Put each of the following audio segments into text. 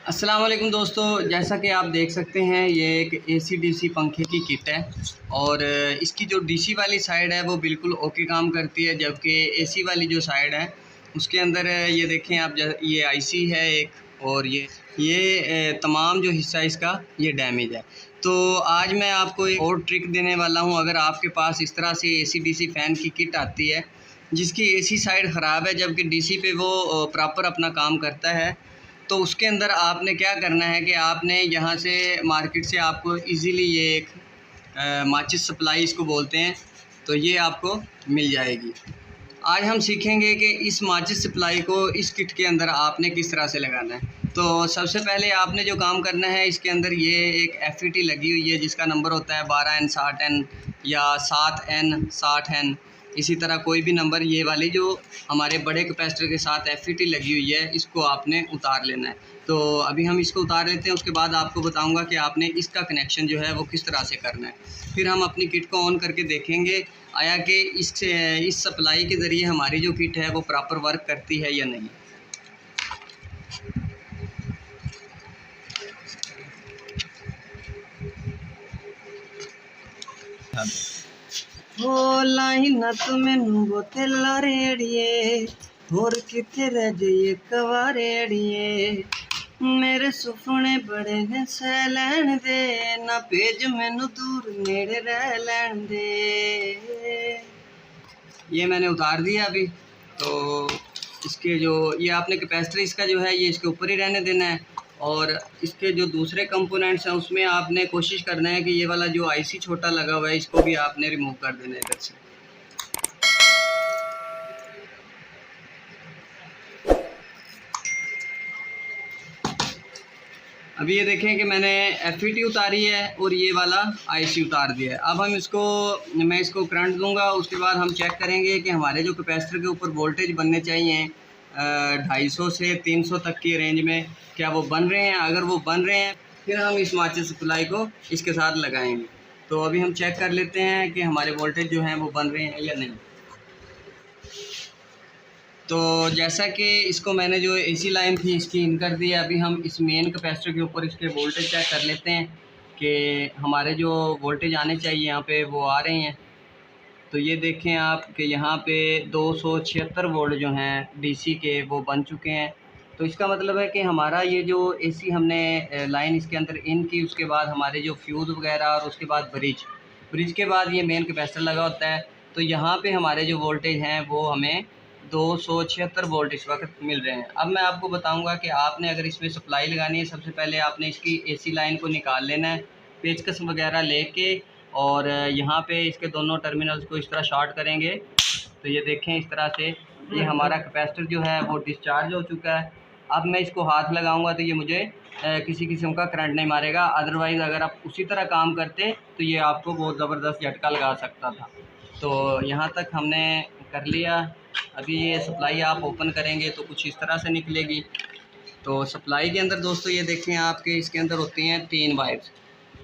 अस्सलाम वालेकुम दोस्तों, जैसा कि आप देख सकते हैं ये एक एसी डीसी पंखे की किट है। और इसकी जो डीसी वाली साइड है वो बिल्कुल ओके काम करती है, जबकि एसी वाली जो साइड है उसके अंदर ये देखें आप, ये आईसी है एक, और ये तमाम जो हिस्सा इसका ये डैमेज है। तो आज मैं आपको एक और ट्रिक देने वाला हूँ। अगर आपके पास इस तरह से एसी डीसी फ़ैन की किट आती है जिसकी एसी साइड ख़राब है जबकि डीसी पे वो प्रॉपर अपना काम करता है, तो उसके अंदर आपने क्या करना है कि आपने यहाँ से मार्केट से आपको इजीली ये एक माचिस सप्लाई इसको बोलते हैं, तो ये आपको मिल जाएगी। आज हम सीखेंगे कि इस माचिस सप्लाई को इस किट के अंदर आपने किस तरह से लगाना है। तो सबसे पहले आपने जो काम करना है, इसके अंदर ये एक FET लगी हुई है जिसका नंबर होता है 12N60N या 7N60N, इसी तरह कोई भी नंबर। ये वाली जो हमारे बड़े कैपेसिटर के साथ FET लगी हुई है इसको आपने उतार लेना है। तो अभी हम इसको उतार लेते हैं, उसके बाद आपको बताऊंगा कि आपने इसका कनेक्शन जो है वो किस तरह से करना है। फिर हम अपनी किट को ऑन करके देखेंगे आया कि इस सप्लाई के ज़रिए हमारी जो किट है वो प्रॉपर वर्क करती है या नहीं। हो लाइना तो मैनू बोते लारेड़िए होर किथे रह जाइए कवारेड़िए, मेरे सुपने बड़े ने सह लैन दे, ना भेज मैनू दूर नेड़े रह लैन दे। ये मैंने उतार दिया अभी। तो इसके जो ये आपने कैपेसिटर इसका जो है ये इसके ऊपर ही रहने देना है, और इसके जो दूसरे कंपोनेंट्स हैं उसमें आपने कोशिश करना है कि ये वाला जो आईसी छोटा लगा हुआ है इसको भी आपने रिमूव कर देना है इधर से। अभी ये देखें कि मैंने FET उतारी है और ये वाला आईसी उतार दिया है। अब मैं इसको करंट दूंगा, उसके बाद हम चेक करेंगे कि हमारे जो कैपेसिटर के ऊपर वोल्टेज बनने चाहिए 250 से 300 तक की रेंज में, क्या वो बन रहे हैं। अगर वो बन रहे हैं फिर हम इस माचिस सप्लाई को इसके साथ लगाएंगे। तो अभी हम चेक कर लेते हैं कि हमारे वोल्टेज जो हैं वो बन रहे हैं या नहीं। तो जैसा कि इसको मैंने जो एसी लाइन थी इसकी इन कर दी है, अभी हम इस मेन कैपेसिटर के ऊपर इसके वोल्टेज चेक कर लेते हैं कि हमारे जो वोल्टेज आने चाहिए यहाँ पे वो आ रहे हैं। तो ये देखें आप कि यहाँ पे 276 वोल्ट जो हैं डीसी के वो बन चुके हैं। तो इसका मतलब है कि हमारा ये जो एसी हमने लाइन इसके अंदर इन की, उसके बाद हमारे जो फ्यूज़ वगैरह और उसके बाद ब्रिज के बाद ये मेन कैपेसिटर लगा होता है। तो यहाँ पे हमारे जो वोल्टेज हैं वो हमें 276 वोल्ट इस वक्त मिल रहे हैं। अब मैं आपको बताऊंगा कि आपने अगर इसमें सप्लाई लगानी है, सबसे पहले आपने इसकी एसी लाइन को निकाल लेना है पेचकस वगैरह लेके, और यहाँ पे इसके दोनों टर्मिनल्स को इस तरह शॉर्ट करेंगे। तो ये देखें इस तरह से ये हमारा कैपेसिटर जो है वो डिस्चार्ज हो चुका है। अब मैं इसको हाथ लगाऊंगा तो ये मुझे किसी किस्म का करंट नहीं मारेगा। अदरवाइज़ अगर आप उसी तरह काम करते तो ये आपको बहुत ज़बरदस्त झटका लगा सकता था। तो यहाँ तक हमने कर लिया। अभी ये सप्लाई आप ओपन करेंगे तो कुछ इस तरह से निकलेगी। तो सप्लाई के अंदर दोस्तों ये देखें आपके इसके अंदर होती हैं 3 वायर्स।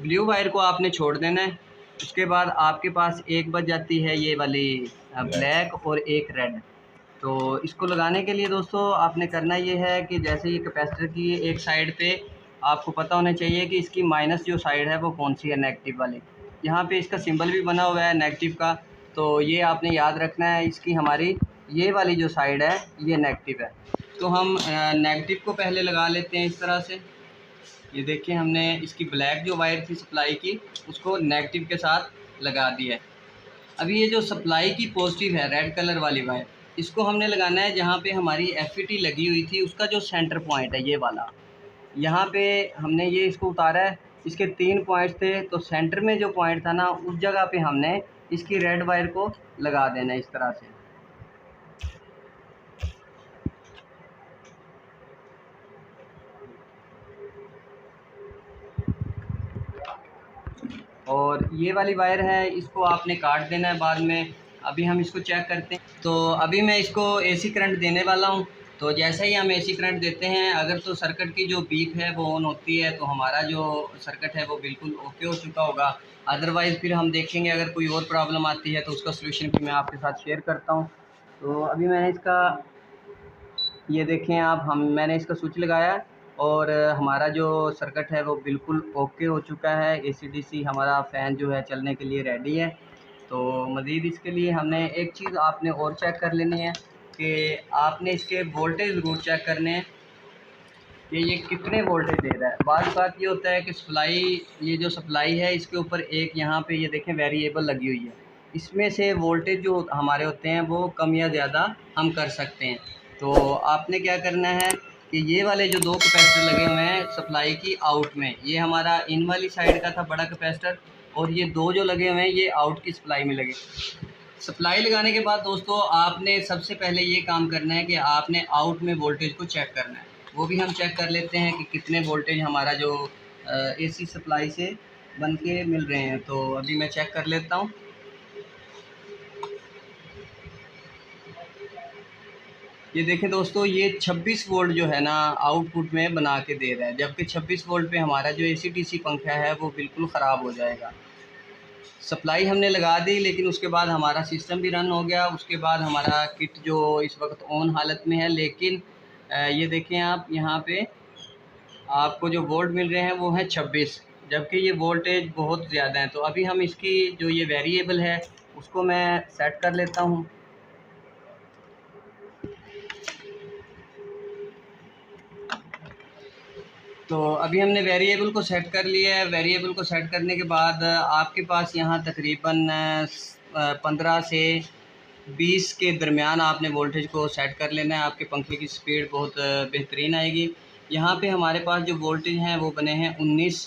ब्लू वायर को आपने छोड़ देना है। उसके बाद आपके पास एक बच जाती है ये वाली ब्लैक और एक रेड। तो इसको लगाने के लिए दोस्तों आपने करना ये है कि जैसे ये कैपेसिटर की एक साइड पे आपको पता होना चाहिए कि इसकी माइनस जो साइड है वो कौन सी है, नेगेटिव वाली। यहाँ पे इसका सिंबल भी बना हुआ है नेगेटिव का, तो ये आपने याद रखना है। इसकी हमारी ये वाली जो साइड है ये नेगेटिव है। तो हम नेगेटिव को पहले लगा लेते हैं इस तरह से। ये देखिए हमने इसकी ब्लैक जो वायर थी सप्लाई की उसको नेगेटिव के साथ लगा दिया है। अभी ये जो सप्लाई की पॉजिटिव है रेड कलर वाली वायर, इसको हमने लगाना है जहाँ पे हमारी FET लगी हुई थी उसका जो सेंटर पॉइंट है ये वाला। यहाँ पे हमने ये इसको उतारा है, इसके 3 पॉइंट्स थे, तो सेंटर में जो पॉइंट था ना उस जगह पे हमने इसकी रेड वायर को लगा देना है इस तरह से। और ये वाली वायर है इसको आपने काट देना है बाद में। अभी हम इसको चेक करते हैं। तो अभी मैं इसको AC करंट देने वाला हूँ। तो जैसे ही हम AC करंट देते हैं, अगर तो सर्किट की जो बीप है वो ऑन होती है तो हमारा जो सर्किट है वो बिल्कुल ओके हो चुका होगा। अदरवाइज़ फिर हम देखेंगे अगर कोई और प्रॉब्लम आती है तो उसका सलूशन भी मैं आपके साथ शेयर करता हूँ। तो अभी मैंने इसका ये देखें आप, मैंने इसका स्विच लगाया और हमारा जो सर्किट है वो बिल्कुल ओके हो चुका है। AC/DC हमारा फ़ैन जो है चलने के लिए रेडी है। तो मज़ीद इसके लिए हमने एक चीज़ आपने और चेक कर लेनी है कि आपने इसके वोल्टेज ज़रूर चेक करने हैं कि ये कितने वोल्टेज दे रहा है। बात बात ये होता है कि ये जो सप्लाई है इसके ऊपर एक यहाँ पे ये देखें वेरिएबल लगी हुई है। इसमें से वोल्टेज जो हमारे होते हैं वो कम या ज़्यादा हम कर सकते हैं। तो आपने क्या करना है कि ये वाले जो 2 कैपेसिटर लगे हुए हैं सप्लाई की आउट में, ये हमारा इन वाली साइड का था बड़ा कैपेसिटर, और ये 2 जो लगे हुए हैं ये आउट की सप्लाई में लगे। सप्लाई लगाने के बाद दोस्तों आपने सबसे पहले ये काम करना है कि आपने आउट में वोल्टेज को चेक करना है। वो भी हम चेक कर लेते हैं कि कितने वोल्टेज हमारा जो AC सप्लाई से बन के मिल रहे हैं। तो अभी मैं चेक कर लेता हूँ। ये देखें दोस्तों, ये 26 वोल्ट जो है ना आउटपुट में बना के दे रहा है, जबकि 26 वोल्ट पे हमारा जो AC/DC पंखा है वो बिल्कुल ख़राब हो जाएगा। सप्लाई हमने लगा दी लेकिन उसके बाद हमारा सिस्टम भी रन हो गया। उसके बाद हमारा किट जो इस वक्त ऑन हालत में है, लेकिन ये देखें आप यहाँ पे आपको जो वोल्ट मिल रहे हैं वो हैं 26, जबकि ये वोल्टेज बहुत ज़्यादा है। तो अभी हम इसकी जो ये वेरिएबल है उसको मैं सेट कर लेता हूँ। तो अभी हमने वेरिएबल को सेट कर लिया है। वेरिएबल को सेट करने के बाद आपके पास यहाँ तकरीबन 15 से 20 के दरमियान आपने वोल्टेज को सेट कर लेना है। आपके पंखे की स्पीड बहुत बेहतरीन आएगी। यहाँ पे हमारे पास जो वोल्टेज हैं वो बने हैं 19,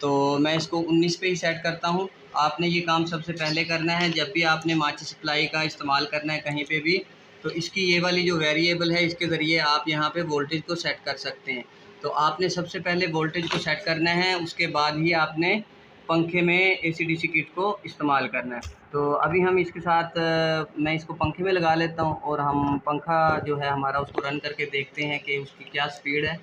तो मैं इसको 19 पे ही सेट करता हूँ। आपने ये काम सबसे पहले करना है जब भी आपने माचिस सप्लाई का इस्तेमाल करना है कहीं पे भी, तो इसकी ये वाली जो वेरिएबल है इसके ज़रिए आप यहाँ पे वोल्टेज को सेट कर सकते हैं। तो आपने सबसे पहले वोल्टेज को सेट करना है, उसके बाद ही आपने पंखे में AC/DC किट को इस्तेमाल करना है। तो अभी हम इसके साथ मैं इसको पंखे में लगा लेता हूँ और हम पंखा जो है हमारा उसको रन करके देखते हैं कि उसकी क्या स्पीड है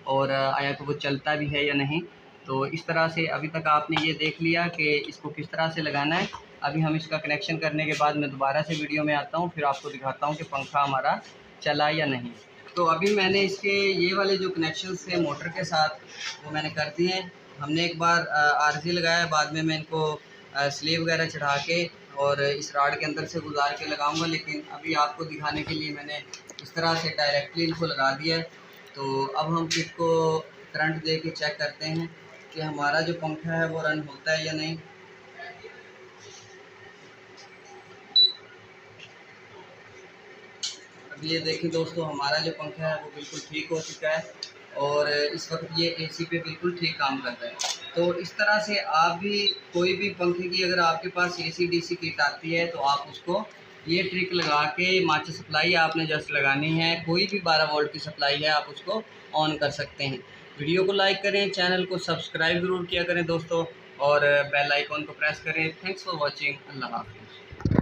और आया कि वो चलता भी है या नहीं। तो इस तरह से अभी तक आपने ये देख लिया कि इसको किस तरह से लगाना है। अभी हम इसका कनेक्शन करने के बाद मैं दोबारा से वीडियो में आता हूँ, फिर आपको दिखाता हूँ कि पंखा हमारा चला या नहीं। तो अभी मैंने इसके ये वाले जो कनेक्शंस थे मोटर के साथ वो मैंने कर दिए हैं। हमने एक बार आरजी लगाया, बाद में मैं इनको स्लीव वगैरह चढ़ा के और इस राड के अंदर से गुजार के लगाऊंगा, लेकिन अभी आपको दिखाने के लिए मैंने इस तरह से डायरेक्टली इनको लगा दिया है। तो अब हम किट को करंट दे के चेक करते हैं कि हमारा जो पंखा है वो रन होता है या नहीं। ये देखिए दोस्तों, हमारा जो पंखा है वो बिल्कुल ठीक हो चुका है और इस वक्त ये AC पे बिल्कुल ठीक काम कर रहा है। तो इस तरह से आप भी कोई भी पंखे की अगर आपके पास AC/DC किट आती है तो आप उसको ये ट्रिक लगा के माचिस सप्लाई आपने जस्ट लगानी है, कोई भी 12 वोल्ट की सप्लाई है आप उसको ऑन कर सकते हैं। वीडियो को लाइक करें, चैनल को सब्सक्राइब ज़रूर किया करें दोस्तों, और बेल आइकॉन को प्रेस करें। Thanks for watching. अल्लाह हाफ़िज़।